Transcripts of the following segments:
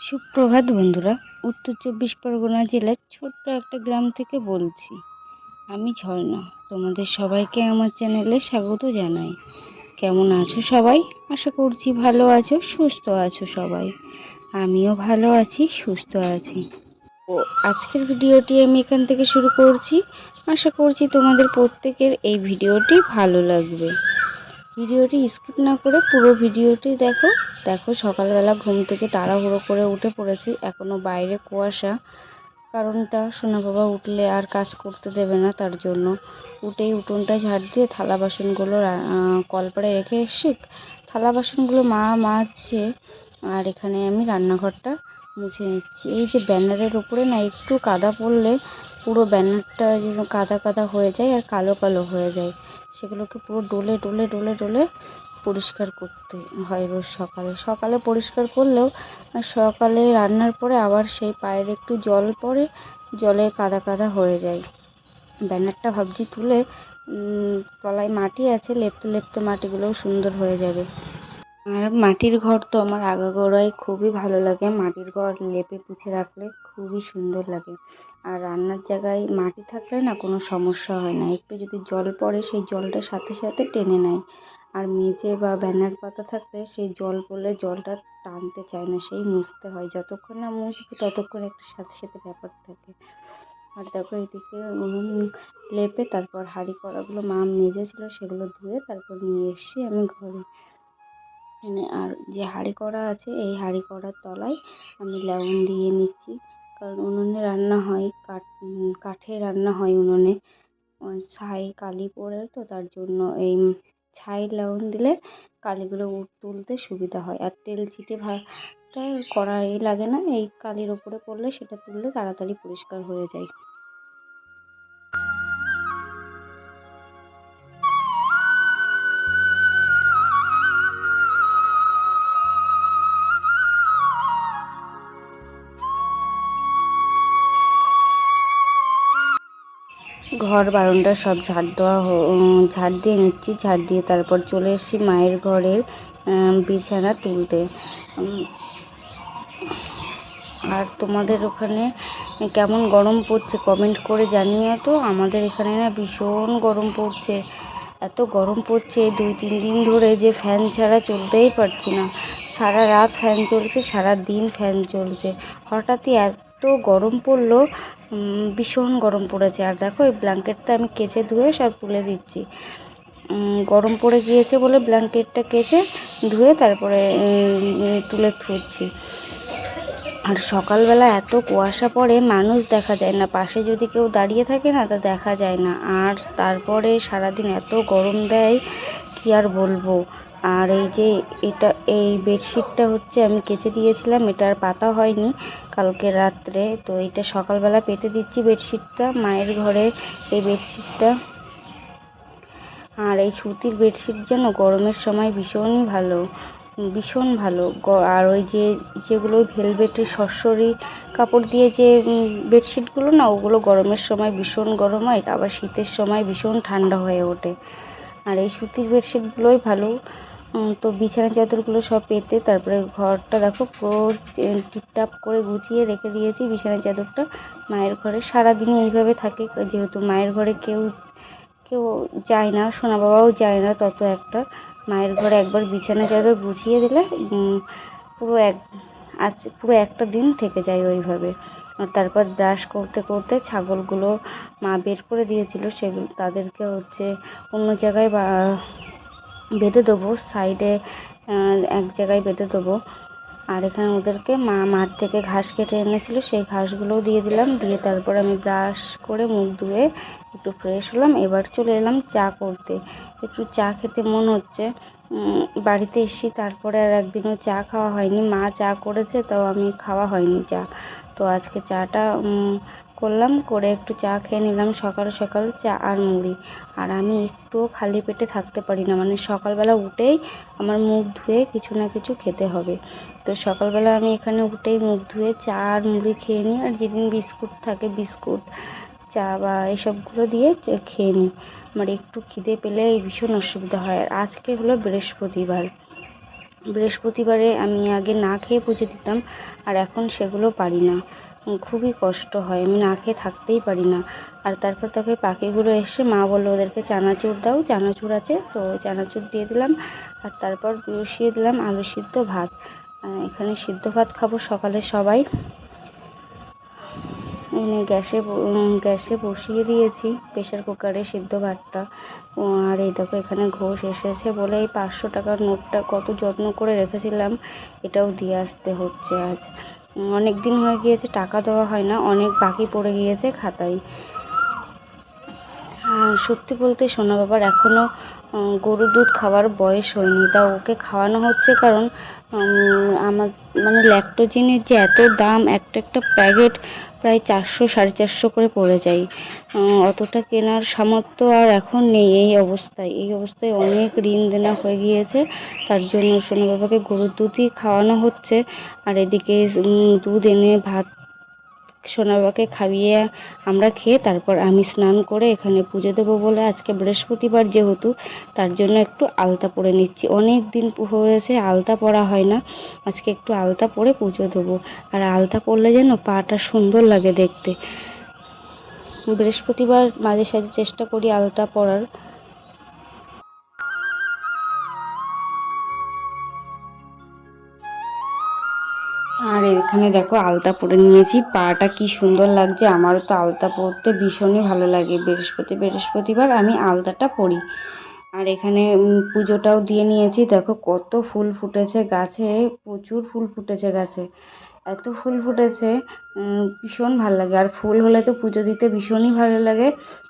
সুপ্রভাত বন্ধুরা। উত্তর 24 পরগনা জেলার ছোট্ট একটা গ্রাম থেকে বলছি। আমি ঝর্ণা। তোমাদের সবাইকে আমার চ্যানেলে স্বাগত জানাই। কেমন আছো সবাই? আশা করছি ভালো আছো, সুস্থ আছো সবাই। আমিও ভালো আছি, সুস্থ আছি। আজকের ভিডিওটি আমি এখান থেকে শুরু করছি। আশা করছি তোমাদের প্রত্যেকের এই ভিডিওটি ভালো লাগবে। ভিডিওটি স্কিপ না করে পুরো ভিডিওটি দেখো। সকালবেলা ঘুম থেকে তাড়াহুড়ো করে উঠে পড়েছি, এখনো বাইরে কুয়াশা। কারণটা সোনা বাবা উঠলে আর কাজ করতে দেবে না, তার জন্য উঠেই উঠোনটা ঝাড় দিয়ে থালা বাসনগুলো কলপাড়ে রেখে এসছি। থালা বাসনগুলো মা মাজছে, আর এখানে আমি রান্নাঘরটা মুছে নিচ্ছি। এই যে ব্যানারের উপরে না একটু কাদা পড়লে পুরো ব্যানারটা যেন কাদা কাদা হয়ে যায় আর কালো কালো হয়ে যায়। সেগুলোকে পুরো ডলে ডলে ডলে ডলে পরিষ্কার করতে হয় রোজ সকালে সকালে পরিষ্কার করলেও সকালে রান্নার পরে আবার সেই পায়ের একটু জল পড়ে, জলে কাদা কাদা হয়ে যায়। ব্যানারটা ভাবছি তুলে তলায় মাটি আছে, লেপতে লেপতে মাটিগুলোও সুন্দর হয়ে যাবে। আর মাটির ঘর তো আমার আগাগোড়াই খুবই ভালো লাগে। মাটির ঘর লেপে পুছে রাখলে খুবই সুন্দর লাগে। আর রান্নার জায়গায় মাটি থাকলে না কোনো সমস্যা হয় না, একটু যদি জল পড়ে সেই জলটা সাথে সাথে টেনে নেয়। আর মেঝে বা ব্যানার পাতা থাকলে সেই জল পড়লে জলটা টানতে চায় না, সেই মুছতে হয়। যতক্ষণ না মুছবে ততক্ষণ একটা সাথে সাথে ব্যাপার থাকে। আর দেখো এদিকে উনুন লেপে তারপর হাঁড়ি কড়াগুলো মা মেজেছিল, সেগুলো ধুয়ে তারপর নিয়ে এসেছি আমি ঘরে। আর যে হাঁড়ি কড়া আছে, এই হাঁড়ি কড়ার তলায় আমি লবণ দিয়ে নিচ্ছি, কারণ উনুনে রান্না হয়, কাঠে রান্না হয় উনুনে। ছাই কালি পড়ে তো, তার জন্য এই ছাই লবণ দিলে কালিগুলো তুলতে সুবিধা হয়। আর তেল ছিটে ভাতটা কড়াই লাগে না, এই কালির ওপরে পড়লে সেটা তুললে তাড়াতাড়ি পরিষ্কার হয়ে যায়। ঘর বারান্দা সব ঝাড় দিয়ে নিচ্ছি। ঝাড় দিয়ে তারপর চলে এসেছি মায়ের ঘরের বিছানা তুলতে। আর তোমাদের ওখানে কেমন গরম পড়ছে কমেন্ট করে জানিও তো। আমাদের এখানে না ভীষণ গরম পড়ছে। এত গরম পড়ছে 2-3 দিন ধরে যে ফ্যান ছাড়া চলতেই পারছি না। সারা রাত ফ্যান চলছে, সারা দিন ফ্যান চলছে। হঠাৎই এত গরম পড়লো, ভীষণ গরম পড়েছে। আর দেখো এই ব্ল্যাঙ্কেটটা আমি কেচে ধুয়ে সব তুলে দিচ্ছি। গরম পড়ে গিয়েছে বলে ব্ল্যাঙ্কেটটা কেচে ধুয়ে তারপরে তুলে ধুচ্ছি। আর সকালবেলা এত কুয়াশা পড়ে মানুষ দেখা যায় না, পাশে যদি কেউ দাঁড়িয়ে থাকে না তা দেখা যায় না। আর তারপরে সারাদিন এত গরম দেয়, কি আর বলবো। আর এই যে এই বেডশিটটা হচ্ছে আমি কেচে দিয়েছিলাম, এটা আর পাতা হয়নি কালকে রাত্রে, তো এটা সকালবেলা পেতে দিচ্ছি বেডশিটটা মায়ের ঘরে, এই বেডশিটটা। আর এই সুতির বেডশিট যেন গরমের সময় ভীষণই ভালো, ভীষণ ভালো। আর ওই যেগুলো ভেলভেটের সরসরি কাপড় দিয়ে যে বেডশিটগুলো না, ওগুলো গরমের সময় ভীষণ গরম হয়, আবার শীতের সময় ভীষণ ঠান্ডা হয়ে ওঠে। আর এই সুতির বেডশিটগুলোই ভালো। তো বিছানা চাদরগুলো সব পেতে তারপরে ঘরটা দেখো পুরো টিপটাপ করে গুছিয়ে রেখে দিয়েছি। বিছানা চাদরটা মায়ের ঘরে সারাদিনই এইভাবে থাকে, যেহেতু মায়ের ঘরে কেউ যায় না, সোনা বাবাও যায় না তত একটা। মায়ের ঘরে একবার বিছানা চাদর গুছিয়ে দিলে পুরো একটা দিন থেকে যায় ওইভাবে। আর তারপর ব্রাশ করতে করতে ছাগলগুলো মা বের করে দিয়েছিল, সেগুলো তাদেরকে হচ্ছে অন্য জায়গায় বেঁধে দেবো, সাইডে এক জায়গায় বেঁধে দেবো। আর এখানে ওদেরকে মা মাঠ থেকে ঘাস কেটে এনেছিল, সেই ঘাসগুলোও দিয়ে দিলাম। দিয়ে তারপর আমি ব্রাশ করে মুখ ধুয়ে একটু ফ্রেশ হলাম। এবার চলে এলাম চা করতে, একটু চা খেতে মন হচ্ছে। বাড়িতে এসেছি, তারপরে আর একদিনও চা খাওয়া হয়নি। মা চা করেছে, তাও আমি খাওয়া হয়নি চা। তো আজকে চাটা করলাম, করে একটু চা খেয়ে নিলাম সকাল সকাল, চা আর মুড়ি। আর আমি একটুও খালি পেটে থাকতে পারি না, মানে সকালবেলা উঠেই আমার মুখ ধুয়ে কিছু না কিছু খেতে হবে। তো সকালবেলা আমি এখানে উঠেই মুখ ধুয়ে চা আর মুড়ি খেয়ে নিই। আর যেদিন বিস্কুট থাকে বিস্কুট, চা বা এসবগুলো দিয়ে খেয়ে নিই। আমার একটু খিদে পেলে ভীষণ অসুবিধা হয়। আর আজকে হলো বৃহস্পতিবার, বৃহস্পতিবারে আমি আগে না খেয়ে পুজো দিতাম, আর এখন সেগুলো পারি না। খুবই কষ্ট হয়, আমি না খেয়ে থাকতেই পারি না। আর তারপর তাকে পাখিগুলো এসে মা বললো ওদেরকে চানাচুর দাও, চানাচুর আছে তো চানাচুর দিয়ে দিলাম। আর তারপর বসিয়ে দিলাম আলু সিদ্ধ ভাত। এখানে সিদ্ধ ভাত খাবো সকালে সবাই। গ্যাসে বসিয়ে দিয়েছি প্রেশার কুকারে সিদ্ধ ভাতটা। আর এই দেখো এখানে ঘোষ এসেছে বলে এই 500 টাকার নোটটা কত যত্ন করে রেখেছিলাম, এটাও দিয়ে আসতে হচ্ছে আজ। অনেক দিন হয়ে গিয়েছে টাকা দেওয়া হয় না, অনেক বাকি পড়ে গিয়েছে খাতায়। সত্যি বলতে সোনা বাবার এখনও গরুর দুধ খাওয়ার বয়স হয়নি, তা ওকে খাওয়ানো হচ্ছে কারণ আমার মানে ল্যাকটোজেনের যে এত দাম, একটা একটা প্যাকেট প্রায় 400 450 করে পড়ে যায়। অতটা কেনার সামর্থ্য আর এখন নেই। এই অবস্থায় অনেক ঋণ দেনা হয়ে গিয়েছে, তার জন্য সোনা বাবাকে গরুর দুধই খাওয়ানো হচ্ছে। আর এদিকে দুধ এনে ভাত সোনা বাবাকে খাইয়ে আমরা খেয়ে তারপর আমি স্নান করে এখানে পুজো দেবো বলে আজকে বৃহস্পতিবার যেহেতু, তার জন্য একটু আলতা পরে নিচ্ছি। অনেক দিন হয়েছে আলতা পরা হয় না, আজকে একটু আলতা পরে পুজো দেবো। আর আলতা পরলে যেন পাটা সুন্দর লাগে দেখতে। বৃহস্পতিবার মাঝে সাঝে চেষ্টা করি আলতা পরার। আর এখানে দেখো আলতা পরে নিয়েছি, পাটা কি সুন্দর লাগছে। আমারও তো আলতা পরতে ভীষণই ভালো লাগে। বৃহস্পতিবার আমি আলতাটা পরি। আর এখানে পুজোটাও দিয়ে নিয়েছি। দেখো কত ফুল ফুটেছে গাছে, প্রচুর ফুল ফুটেছে গাছে, এত ফুল ফুটেছে ভীষণ ভালো লাগে। আর ফুল হলে তো পুজো দিতে ভীষণই ভালো লাগে।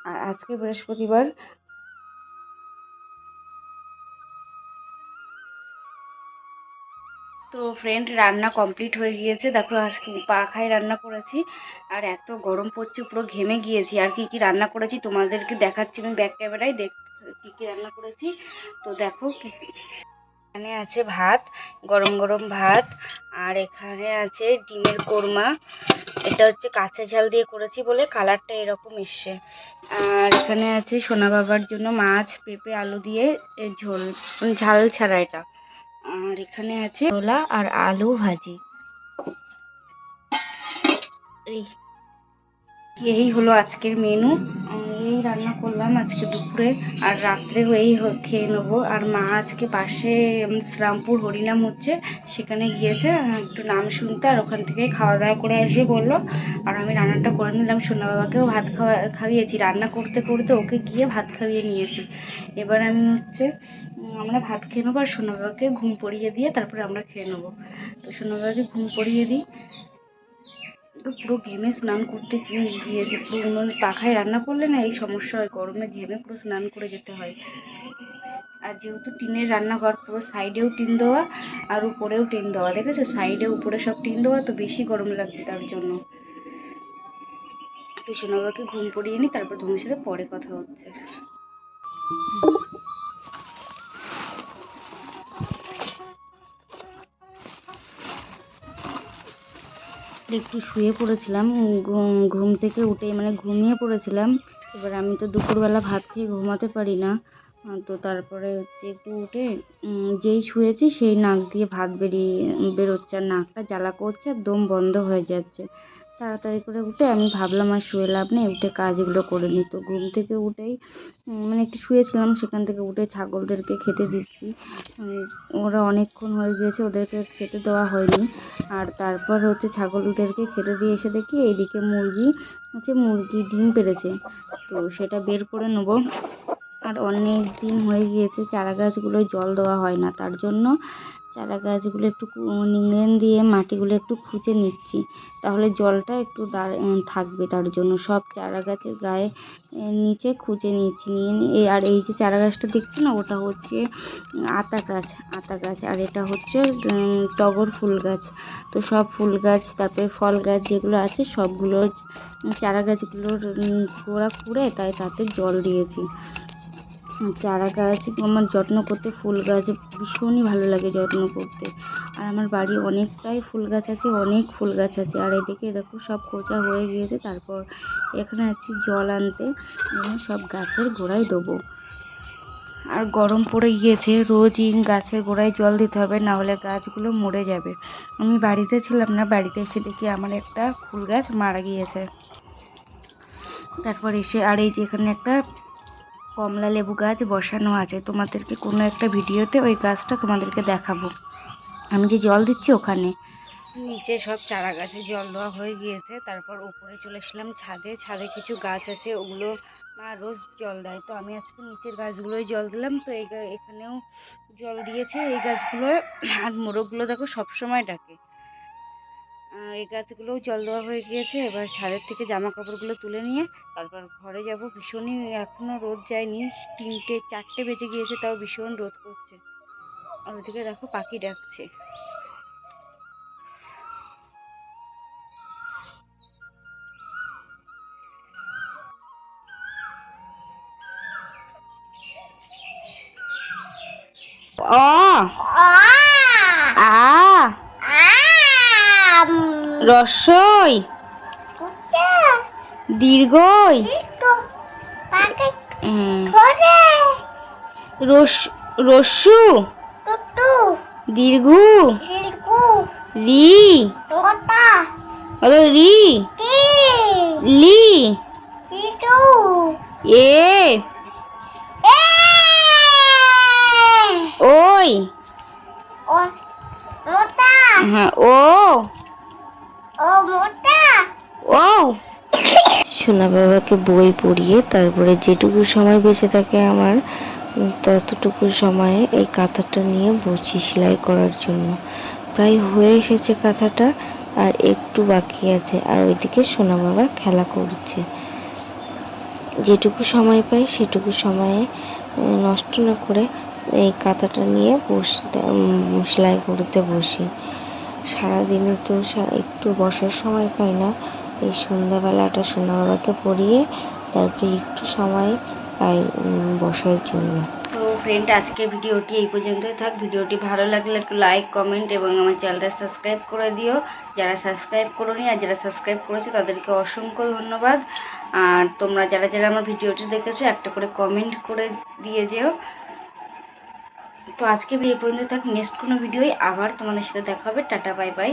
আর আজকে বৃহস্পতিবার। তো ফ্রেন্ড রান্না কমপ্লিট হয়ে গিয়েছে। দেখো আজকে পাখায় রান্না করেছি, আর এত গরম পড়ছে পুরো ঘেমে গিয়েছি। আর কি কি রান্না করেছি তোমাদেরকে দেখাচ্ছি আমি ব্যাক ক্যামেরায়, কি কি রান্না করেছি। তো দেখো এখানে আছে ভাত, গরম গরম ভাত। আর এখানে আছে ডিমের কোরমা, এটা হচ্ছে কাঁচা ঝাল দিয়ে করেছি বলে কালারটা এরকম এসছে। আর এখানে আছে সোনা বাবার জন্য মাছ, পেঁপে, আলু দিয়ে ঝোল, ঝাল ছাড়া এটা। আর এখানে আছে ছোলা আর আলু ভাজি। এই এই হলো আজকের মেনু। এই রান্না করলাম আজকে দুপুরে, আর রাত্রেও খেয়ে নেবো। আর মা আজকে পাশে শ্রীরামপুর হরিনাম হচ্ছে, সেখানে গিয়েছে একটু নাম শুনতে, আর ওখান থেকে খাওয়া দাওয়া করে আসবে বললো। আর আমি রান্নাটা করে নিলাম, সোনা বাবাকেও ভাত খাইয়েছি, রান্না করতে করতে ওকে গিয়ে ভাত খাইয়ে নিয়েছি। এবার আমি আমরা ভাত খেয়ে নেবো, আর সোনা বাবাকে ঘুম পড়িয়ে দিয়ে তারপরে আমরা খেয়ে নেবো। তো সোনা বাবাকে ঘুম পড়িয়ে দিই। পুরো ঘেমে স্নান করতে গিয়েছে, পুরো পাখায় রান্না করলে না এই সমস্যা হয়, গরমে ঘেমে পুরো স্নান করে যেতে হয়। আর যেহেতু টিনের রান্নাঘর, পুরো সাইডেও টিন দেওয়া আর উপরেও টিন দেওয়া, দেখেছো সাইডে উপরে সব টিন দেওয়া, তো বেশি গরম লাগছে তার জন্য। তো সোনাবাবাকে ঘুম পড়িয়ে নিই, তারপর তোমার সাথে পরে কথা হচ্ছে। একটু শুয়ে পড়েছিলাম, ঘুম থেকে উঠে মানে ঘুমিয়ে পড়েছিলাম। এবার আমি তো দুপুরবেলা ভাত খেয়ে ঘুমাতে পারি না, তো তারপরে হচ্ছে একটু উঠে যেই শুয়েছি সেই নাক দিয়ে ভাত বেরোচ্ছে, আর নাকটা জ্বালা করছে, আর দম বন্ধ হয়ে যাচ্ছে। তাড়াতাড়ি করে উঠে আমি ভাবলাম আর শুয়ে লাভ নেই, উঠে কাজগুলো করে নিই। তো ঘুম থেকে উঠেই মানে একটু শুয়েছিলাম, সেখান থেকে উঠে ছাগলদেরকে খেতে দিচ্ছি। ওরা অনেকক্ষণ হয়ে গিয়েছে, ওদেরকে খেতে দেওয়া হয়নি। আর তারপর হচ্ছে ছাগলদেরকে খেতে দিয়ে এসে দেখি এইদিকে মুরগি ডিম পেড়েছে, তো সেটা বের করে নেবো। আর অনেক দিন হয়ে গিয়েছে চারা গাছগুলোয় জল দেওয়া হয় না, তার জন্য চারা গাছগুলো একটু নিংড়েন দিয়ে মাটিগুলো একটু খুঁচে নিচ্ছি, তাহলে জলটা একটু থাকবে। তার জন্য সব চারা গাছের গায়ে নিচে খুঁজে নিচ্ছি, নিয়ে আর এই যে চারা গাছটা দেখছি না, ওটা হচ্ছে আতা গাছ, আর এটা হচ্ছে টগর ফুল গাছ। তো সব ফুল গাছ তারপরে ফল গাছ যেগুলো আছে সবগুলো চারা গাছগুলোর গোড়া খুঁড়ে তাই তাতে জল দিয়েছি। চারা গাছ আমার যত্ন করতে, ফুল গাছ ভীষণই ভালো লাগে যত্ন করতে। আর আমার বাড়ি অনেকটাই ফুল গাছ আছে, অনেক ফুল গাছ আছে। আর এদিকে দেখো সব খোঁচা হয়ে গিয়েছে, তারপর এখানে আছি জল আনতে, সব গাছের গোড়ায় দেবো। আর গরম পড়ে গিয়েছে, রোজই গাছের গোড়ায় জল দিতে হবে, না হলে গাছগুলো মরে যাবে। আমি বাড়িতে ছিলাম না, বাড়িতে এসে দেখি আমার একটা ফুল গাছ মারা গিয়েছে। তারপর এসে আর এই যে এখানে একটা কমলা লেবু গাছ বসানো আছে, তোমাদেরকে কোনো একটা ভিডিওতে ওই গাছটা তোমাদেরকে দেখাবো। আমি যে জল দিচ্ছি ওখানে নিচে সব চারা গাছে জল দেওয়া হয়ে গিয়েছে। তারপর উপরে চলে এসলাম ছাদে। ছাদে কিছু গাছ আছে, ওগুলো মা রোজ জল দেয়, তো আমি আজকে নিচের গাছগুলোই জল দিলাম। তো এখানেও জল দিয়েছে এই গাছগুলো। আর মোরগগুলো দেখো সবসময় ডাকে। এই গাছগুলোও জল দেওয়া হয়ে গিয়েছে। এবার ছাদের থেকে জামা কাপড়গুলো তুলে নিয়ে তারপর ঘরে যাব। ভীষণই এখনও রোদ যায়নি, 3-4টে বেজে গিয়েছে, তাও ভীষণ রোদ করছে। আর ওদিকে দেখো পাখি ডাকছে। রসই দীর্ঘই রস্যু দীর্ঘ রি হলো রি লি এ ওই হ্যাঁ ও ও। সোনা বাবাকে বই পড়িয়ে তারপরে যেটুকু সময় বেঁচে থাকে আমার, ততটুকু সময়ে এই কাঁথাটা নিয়ে বসি সেলাই করার জন্য। প্রায় হয়ে এসেছে কাঁথাটা, আর একটু বাকি আছে। আর ওইদিকে সোনা বাবা খেলা করছে। যেটুকু সময় পাই সেটুকু সময়ে নষ্ট না করে এই কাঁথাটা নিয়ে সেলাই করতে বসি। সারাদিনে তো একটু বসার সময় পাই না, এই সন্ধ্যাবেলাটা সোনা বাবাকে পড়িয়ে তারপরে একটু সময় পাই বসার জন্য। তো ফ্রেন্ড, আজকে ভিডিওটি এই পর্যন্তই থাক। ভিডিওটি ভালো লাগলে একটু লাইক, কমেন্ট এবং আমার চ্যানেলটা সাবস্ক্রাইব করে দিও যারা সাবস্ক্রাইব করোনি। আর যারা সাবস্ক্রাইব করেছে তাদেরকে অসংখ্য ধন্যবাদ। আর তোমরা যারা যারা আমার ভিডিওটি দেখেছো একটা করে কমেন্ট করে দিয়ে যেও। তো আজকে এই পর্যন্ত থাক, নেক্সট কোনো ভিডিওয় আবার তোমাদের সাথে দেখা হবে। Tata, bye bye.